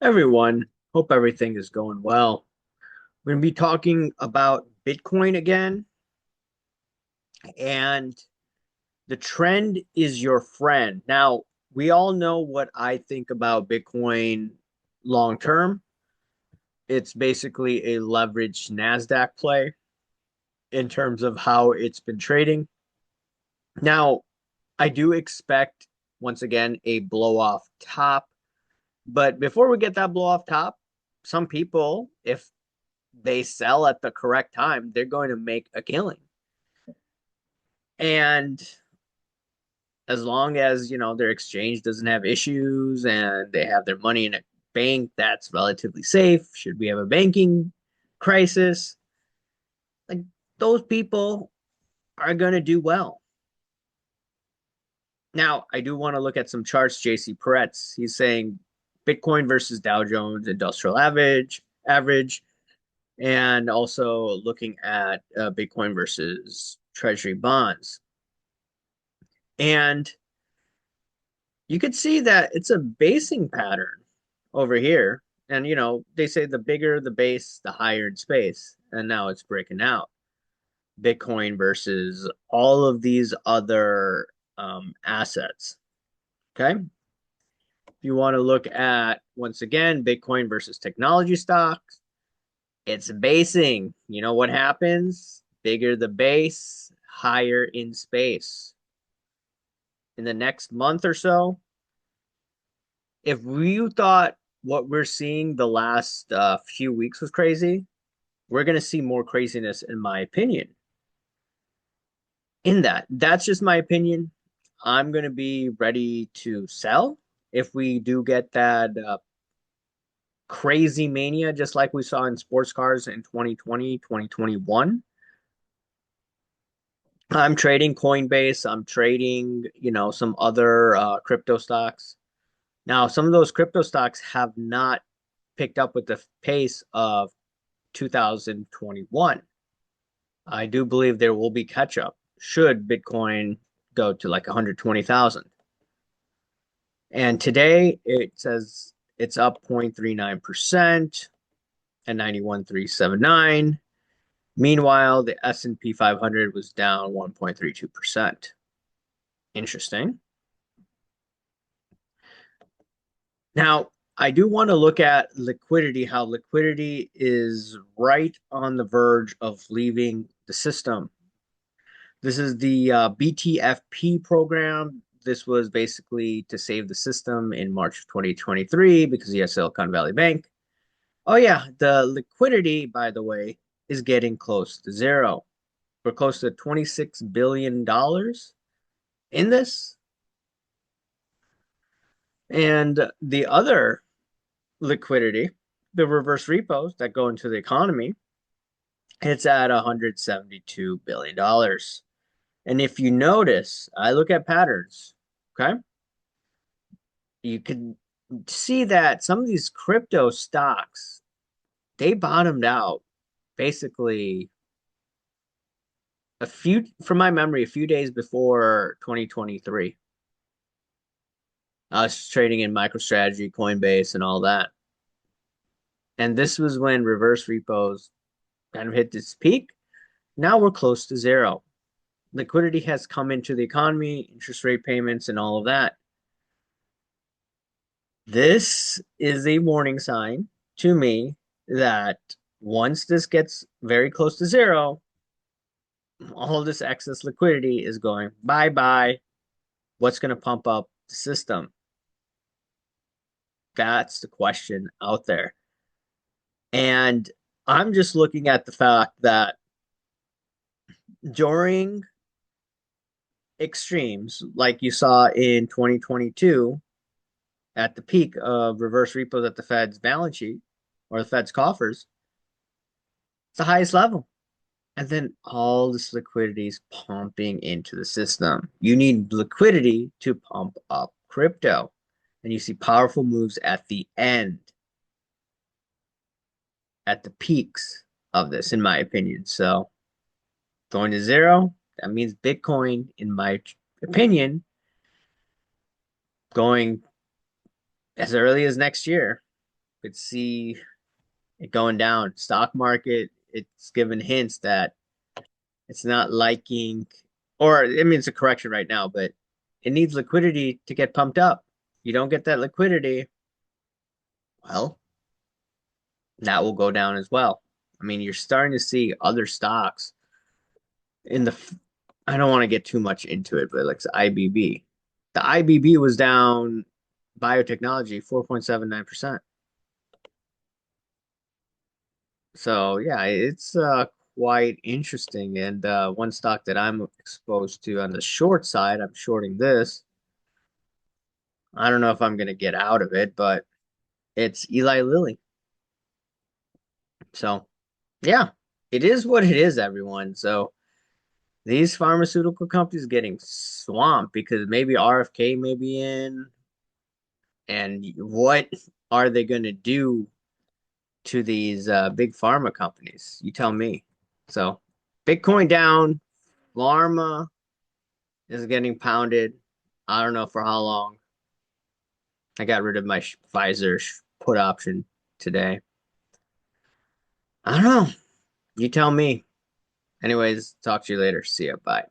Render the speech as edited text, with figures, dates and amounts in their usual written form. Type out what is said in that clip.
Everyone, hope everything is going well. We're going to be talking about Bitcoin again, and the trend is your friend. Now, we all know what I think about Bitcoin long term. It's basically a leveraged NASDAQ play in terms of how it's been trading. Now, I do expect, once again, a blow off top. But before we get that blow off top, some people, if they sell at the correct time, they're going to make a killing. And as long as, their exchange doesn't have issues and they have their money in a bank that's relatively safe, should we have a banking crisis, like those people are going to do well. Now, I do want to look at some charts. JC Peretz, he's saying Bitcoin versus Dow Jones Industrial Average, and also looking at Bitcoin versus Treasury bonds. And you could see that it's a basing pattern over here. And, they say the bigger the base, the higher in space. And now it's breaking out. Bitcoin versus all of these other assets. Okay. If you want to look at, once again, Bitcoin versus technology stocks, it's basing. You know what happens? Bigger the base, higher in space. In the next month or so, if you thought what we're seeing the last few weeks was crazy, we're going to see more craziness, in my opinion. That's just my opinion. I'm going to be ready to sell if we do get that crazy mania, just like we saw in sports cars in 2020, 2021. I'm trading Coinbase. I'm trading, some other crypto stocks. Now, some of those crypto stocks have not picked up with the pace of 2021. I do believe there will be catch up should Bitcoin go to like 120,000. And today it says it's up 0.39% at 91,379. Meanwhile, the S&P 500 was down 1.32%. Interesting. Now, I do want to look at liquidity, how liquidity is right on the verge of leaving the system. This is the BTFP program. This was basically to save the system in March of 2023 because you have Silicon Valley Bank. Oh, yeah, the liquidity, by the way, is getting close to zero. We're close to $26 billion in this. And the other liquidity, the reverse repos that go into the economy, it's at $172 billion. And if you notice, I look at patterns, okay? You can see that some of these crypto stocks, they bottomed out basically from my memory, a few days before 2023. I was trading in MicroStrategy, Coinbase, and all that. And this was when reverse repos kind of hit this peak. Now we're close to zero. Liquidity has come into the economy, interest rate payments, and all of that. This is a warning sign to me that once this gets very close to zero, all of this excess liquidity is going bye bye. What's going to pump up the system? That's the question out there. And I'm just looking at the fact that during extremes, like you saw in 2022, at the peak of reverse repos at the Fed's balance sheet or the Fed's coffers, it's the highest level. And then all this liquidity is pumping into the system. You need liquidity to pump up crypto. And you see powerful moves at the end, at the peaks of this, in my opinion. So going to zero, that means Bitcoin, in my opinion, going as early as next year. Could see it going down. Stock market, it's given hints that it's not liking, or I mean, it's a correction right now, but it needs liquidity to get pumped up. You don't get that liquidity, well, that will go down as well. I mean, you're starting to see other stocks in the, I don't want to get too much into it, but like the IBB. The IBB was down biotechnology 4.79%. So yeah, it's quite interesting. And one stock that I'm exposed to on the short side, I'm shorting this. I don't know if I'm gonna get out of it, but it's Eli Lilly. So yeah, it is what it is, everyone. So these pharmaceutical companies getting swamped because maybe RFK may be in, and what are they gonna do to these big pharma companies? You tell me. So Bitcoin down, pharma is getting pounded. I don't know for how long. I got rid of my Pfizer put option today. I don't know. You tell me. Anyways, talk to you later. See ya. Bye.